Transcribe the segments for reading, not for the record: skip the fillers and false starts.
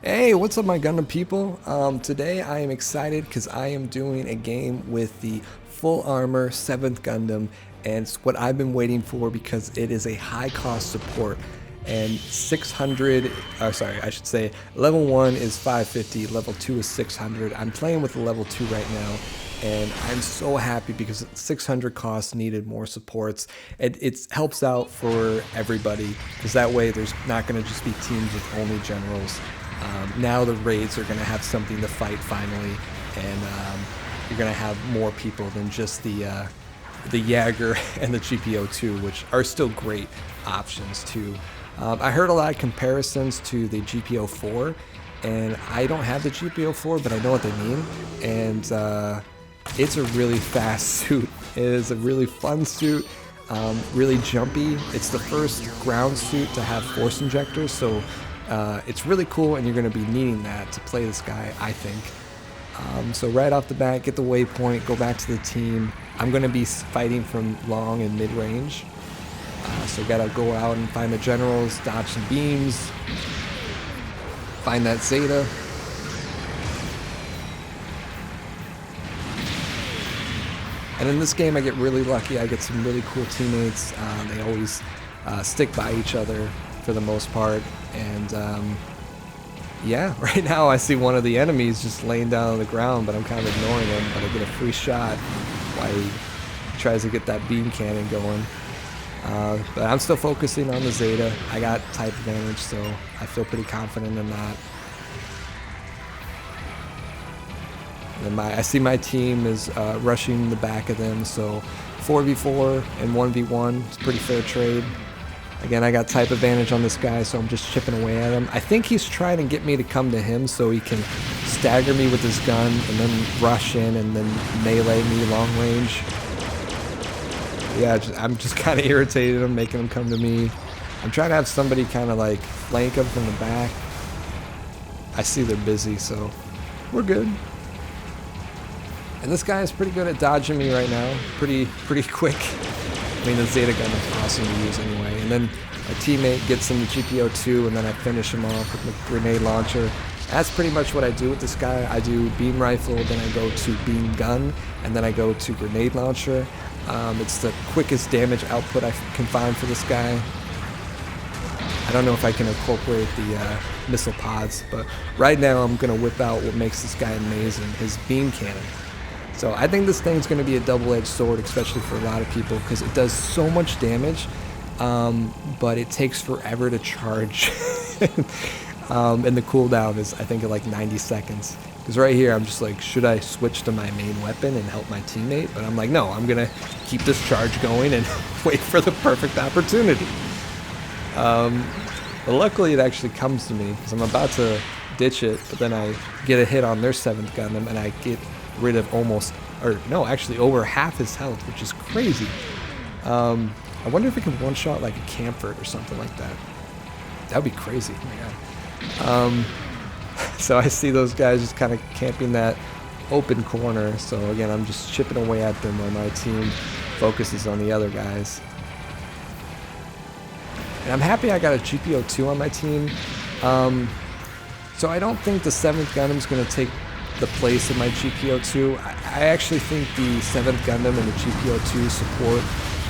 Hey, what's up, my Gundam people? Today I am excited because I am doing a game with the full armor 7th Gundam, and it's what I've been waiting for because it is a high cost support. And 600, sorry, I should say level 1 is 550, level 2 is 600. I'm playing with the level 2 right now, and I'm so happy because 600 costs needed more supports. It helps out for everybody because that way there's not going to just be teams with only generals. Now the raids are going to have something to fight finally, and you're going to have more people than just the Jaeger and the GPO2, which are still great options too. I heard a lot of comparisons to the GPO4, and I don't have the GPO4, but I know what they mean, and it's a really fast suit. It is a really fun suit, really jumpy. It's the first ground suit to have force injectors, so it's really cool, and you're going to be needing that to play this guy, I think. So right off the bat, get the waypoint, go back to the team. I'm going to be fighting from long and mid-range. So gotta go out and find the generals, dodge some beams, find that Zeta. And in this game I get really lucky. I get some really cool teammates. They always stick by each other for the most part. And yeah, right now I see one of the enemies just laying down on the ground, but I'm kind of ignoring him, but I get a free shot while he tries to get that beam cannon going. But I'm still focusing on the Zeta. I got type advantage, so I feel pretty confident in that. And I see my team is rushing the back of them, so 4v4 and 1v1, it's a pretty fair trade. Again, I got type advantage on this guy, so I'm just chipping away at him. I think he's trying to get me to come to him so he can stagger me with his gun and then rush in and then melee me long range. Yeah, I'm just kind of irritated him, making him come to me. I'm trying to have somebody kind of like flank him from the back. I see they're busy, so we're good. And this guy is pretty good at dodging me right now. Pretty quick. I mean, the Zeta gun is awesome to use anyway. And then my teammate gets in the GPO2, and then I finish him off with the grenade launcher. That's pretty much what I do with this guy. I do beam rifle, then I go to beam gun, and then I go to grenade launcher. It's the quickest damage output I can find for this guy. I don't know if I can incorporate the missile pods, but right now I'm going to whip out what makes this guy amazing, his beam cannon. So I think this thing's going to be a double-edged sword, especially for a lot of people, because it does so much damage, but it takes forever to charge. And the cooldown is, I think, like 90 seconds. Because right here, I'm just like, should I switch to my main weapon and help my teammate? But I'm like, no, I'm going to keep this charge going and wait for the perfect opportunity. But luckily, it actually comes to me, because I'm about to ditch it, but then I get a hit on their 7th Gundam, and I get rid of actually over half his health, which is crazy. I wonder if it can one-shot like a Camford or something like that. That would be crazy. Oh my god. So I see those guys just kind of camping that open corner. So again, I'm just chipping away at them while my team focuses on the other guys. And I'm happy I got a GPO2 on my team. So I don't think the 7th Gundam is going to take the place of my GPO2. I actually think the 7th Gundam and the GPO2 support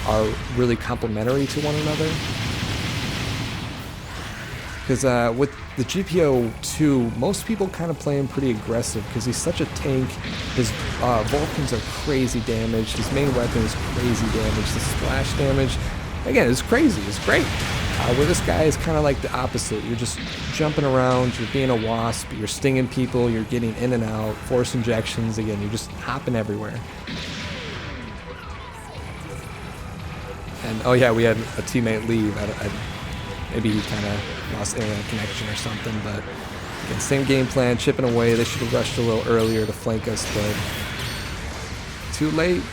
are really complementary to one another. Because with the GPO2, most people kind of play him pretty aggressive because he's such a tank. His Vulcans are crazy damage. His main weapon is crazy damage. The splash damage, again, is crazy. It's great. Where this guy is kind of like the opposite. You're just jumping around. You're being a wasp. You're stinging people. You're getting in and out. Force injections. Again, you're just hopping everywhere. And oh yeah, we had a teammate leave. Maybe he kind of lost internet connection or something, but again, same game plan, chipping away. They should have rushed a little earlier to flank us, but too late.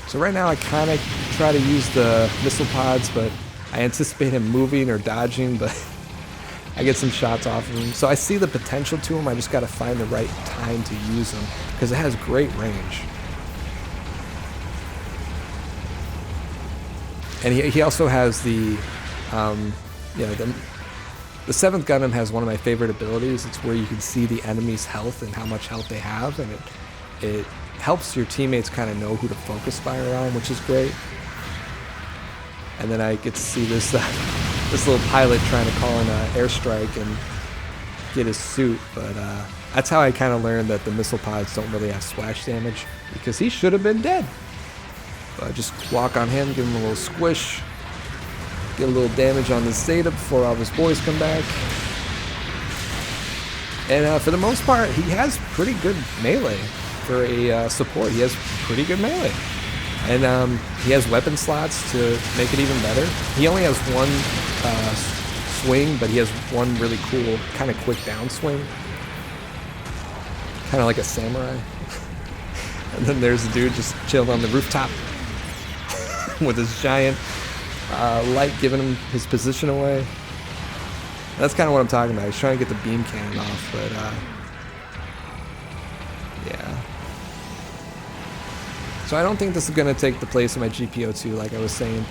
So right now I kind of try to use the missile pods, but I anticipate him moving or dodging, but I get some shots off of him. So I see the potential to him, I just got to find the right time to use him, because it has great range. And he also has the Yeah, the 7th Gundam has one of my favorite abilities. It's where you can see the enemy's health and how much health they have, and it helps your teammates kind of know who to focus fire on, which is great. And then I get to see this this little pilot trying to call in an airstrike and get his suit, but that's how I kind of learned that the missile pods don't really have splash damage, because he should have been dead. But just walk on him, give him a little squish, get a little damage on the Zeta before all of his boys come back. And for the most part, he has pretty good melee for a support. He has pretty good melee. And he has weapon slots to make it even better. He only has one swing, but he has one really cool kind of quick downswing. Kind of like a samurai. And then there's a dude just chilling on the rooftop with his giant light giving him his position away. That's kind of what I'm talking about. He's trying to get the beam cannon off, but yeah. So I don't think this is going to take the place of my GPO2, like I was saying.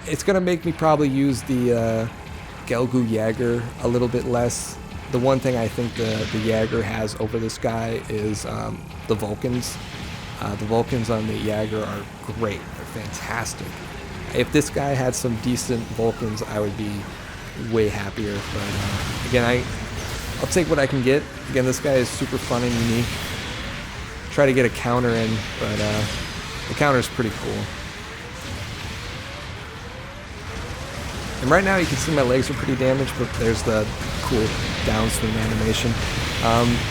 It's going to make me probably use the Gelgu Jaeger a little bit less. The one thing I think the Jaeger has over this guy is the Vulcans. The Vulcans on the Jaeger are great. They're fantastic. If this guy had some decent Vulcans, I would be way happier. But again, I'll take what I can get. Again, this guy is super fun and unique. Try to get a counter in, but the counter is pretty cool. And right now you can see my legs are pretty damaged, but there's the cool downswing animation.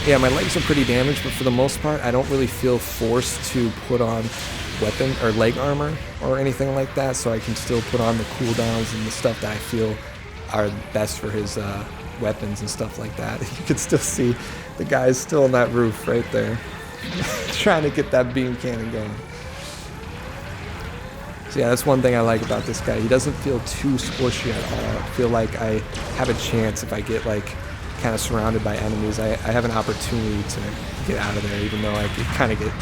Yeah, my legs are pretty damaged, but for the most part, I don't really feel forced to put on weapon or leg armor or anything like that, so I can still put on the cooldowns and the stuff that I feel are best for his weapons and stuff like that. You can still see the guy's still on that roof right there. Trying to get that beam cannon going. So yeah, that's one thing I like about this guy. He doesn't feel too squishy at all. I feel like I have a chance if I get like kind of surrounded by enemies. I have an opportunity to get out of there, even though I could kind of get...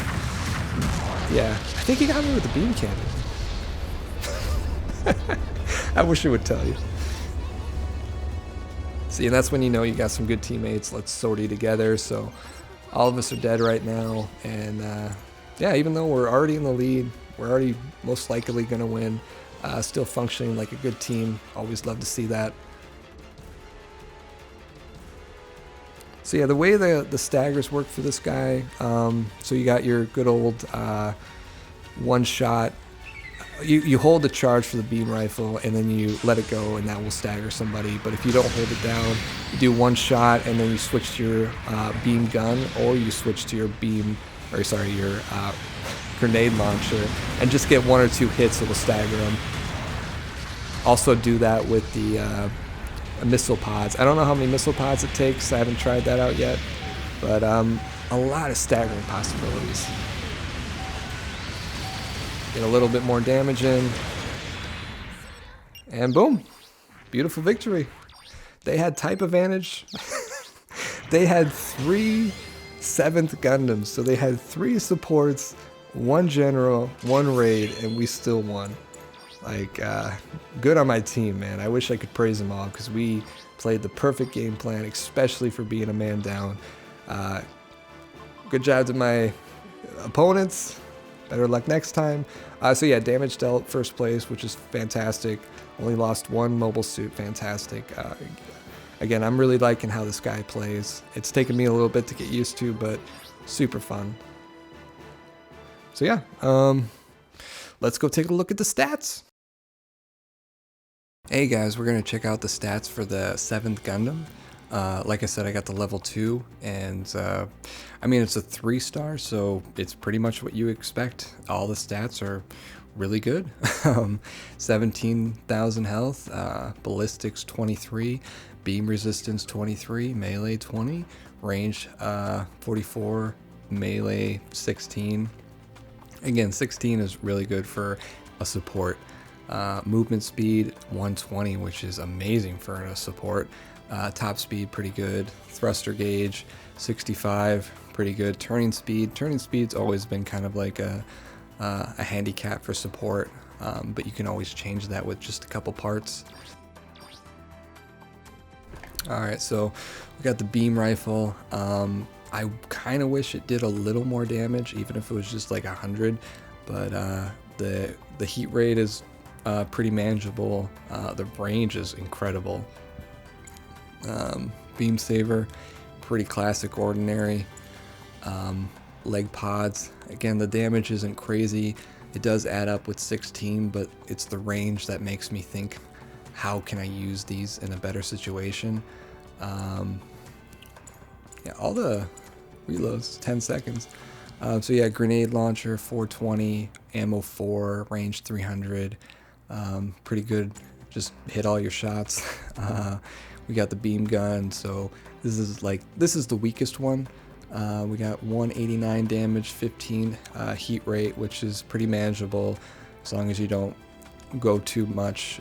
Yeah, I think he got me with the beam cannon. I wish it would tell you. See, and that's when you know you got some good teammates. Let's sortie together. So all of us are dead right now, and yeah, even though we're already in the lead, we're already most likely going to win, still functioning like a good team. Always love to see that. So yeah, the way the staggers work for this guy, so you got your good old one shot. You hold the charge for the beam rifle, and then you let it go, and that will stagger somebody. But if you don't hold it down, you do one shot, and then you switch to your beam gun, or you switch to your your grenade launcher, and just get one or two hits. It will stagger them. Also do that with the missile pods. I don't know how many missile pods it takes. I haven't tried that out yet, but a lot of staggering possibilities. Get a little bit more damage in, and boom, beautiful victory. They had type advantage. They had 3 7th Gundams, so they had 3 supports, 1 general, 1 raid, and we still won. Like, good on my team, man. I wish I could praise them all, because we played the perfect game plan, especially for being a man down. Good job to my opponents. Better luck next time. So yeah, damage dealt, first place, which is fantastic. Only lost 1 mobile suit, fantastic. Again, I'm really liking how this guy plays. It's taken me a little bit to get used to, but super fun. So yeah, let's go take a look at the stats. Hey guys, we're gonna check out the stats for the 7th Gundam. Like I said, I got the level 2, and I mean, it's a 3-star, so it's pretty much what you expect. All the stats are really good. 17,000 health, ballistics 23, beam resistance 23, melee 20, range 44, melee 16. Again, 16 is really good for a support. Movement speed 120, which is amazing for a support. Top speed pretty good. Thruster gauge 65, pretty good. Turning speed's always been kind of like a handicap for support. but you can always change that with just a couple parts. Alright, so we got the beam rifle. I kind of wish it did a little more damage, even if it was just like 100, but the heat rate is pretty manageable. The range is incredible. Beam saver, pretty classic ordinary. Leg pods, again, the damage isn't crazy. It does add up with 16, but it's the range that makes me think, how can I use these in a better situation? Yeah, all the reloads, 10 seconds. So yeah, grenade launcher, 420, ammo 4, range 300. Pretty good, just hit all your shots. We got the beam gun, so this is the weakest one. We got 189 damage, 15 heat rate, which is pretty manageable as long as you don't go too much.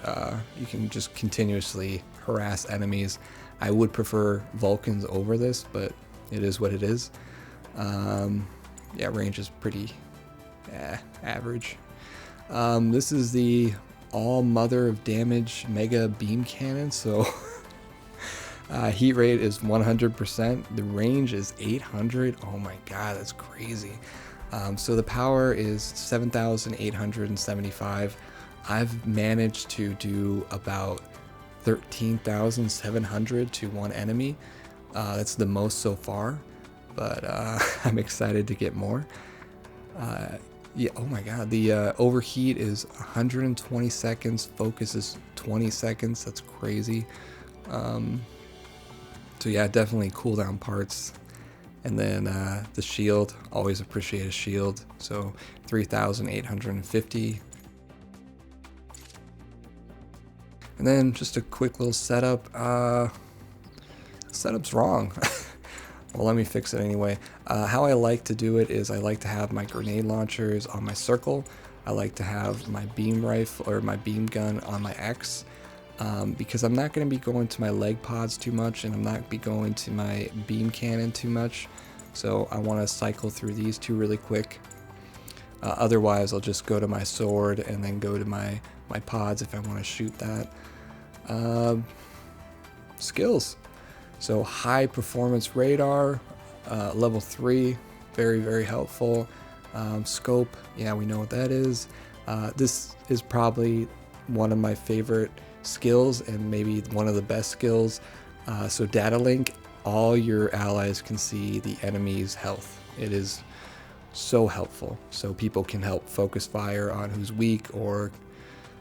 You can just continuously harass enemies. I would prefer Vulcans over this, but it is what it is. Yeah, range is pretty average. This is the all mother of damage mega beam cannon, so heat rate is 100%. The range is 800. Oh my god, that's crazy. So the power is 7,875. I've managed to do about 13,700 to one enemy. That's the most so far, but I'm excited to get more. Yeah, oh my god, the overheat is 120 seconds, focus is 20 seconds, that's crazy. So yeah, definitely cooldown parts. And then the shield, always appreciate a shield, so 3,850. And then just a quick little setup. Setup's wrong. Well, let me fix it anyway. How I like to do it is I like to have my grenade launchers on my circle. I like to have my beam rifle or my beam gun on my X. Because I'm not going to be going to my leg pods too much, and I'm not be going to my beam cannon too much. So I want to cycle through these two really quick. Otherwise, I'll just go to my sword and then go to my pods if I want to shoot that. Skills. So high performance radar, level 3, very, very helpful. Scope, yeah, we know what that is. This is probably one of my favorite skills and maybe one of the best skills. So data link, all your allies can see the enemy's health. It is so helpful, so people can help focus fire on who's weak or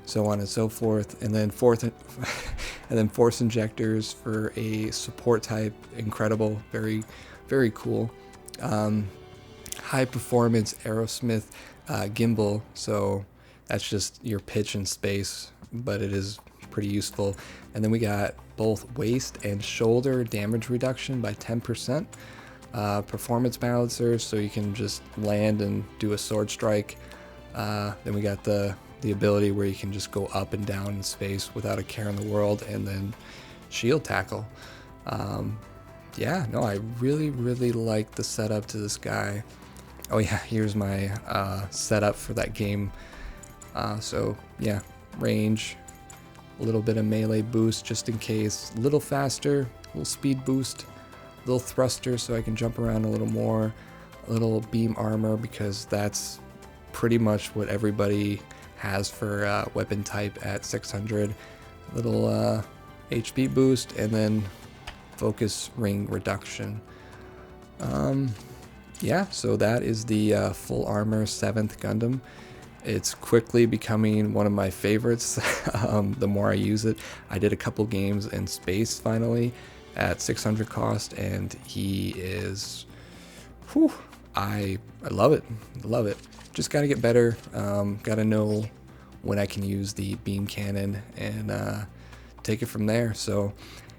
so on and so forth. And then force injectors for a support type, incredible, very, very cool. High performance Aerosmith gimbal, so that's just your pitch in space, but it is pretty useful. And then we got both waist and shoulder damage reduction by 10%. Performance balancers, so you can just land and do a sword strike. Then we got the ability where you can just go up and down in space without a care in the world, and then shield tackle. Yeah, no, I really, really like the setup to this guy. Oh yeah, here's my setup for that game. So yeah, range, a little bit of melee boost just in case, a little faster, a little speed boost, a little thruster so I can jump around a little more, a little beam armor because that's pretty much what everybody has for weapon type at 600, little HP boost, and then focus ring reduction. Yeah, so that is the full armor 7th Gundam. It's quickly becoming one of my favorites. The more I use it, I did a couple games in space finally at 600 cost, and he is, whew, I love it, love it. Just gotta get better, gotta know when I can use the beam cannon and take it from there. So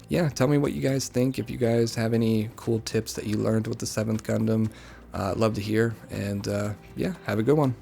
yeah, tell me what you guys think. If you guys have any cool tips that you learned with the 7th Gundam, I'd love to hear. And yeah, have a good one.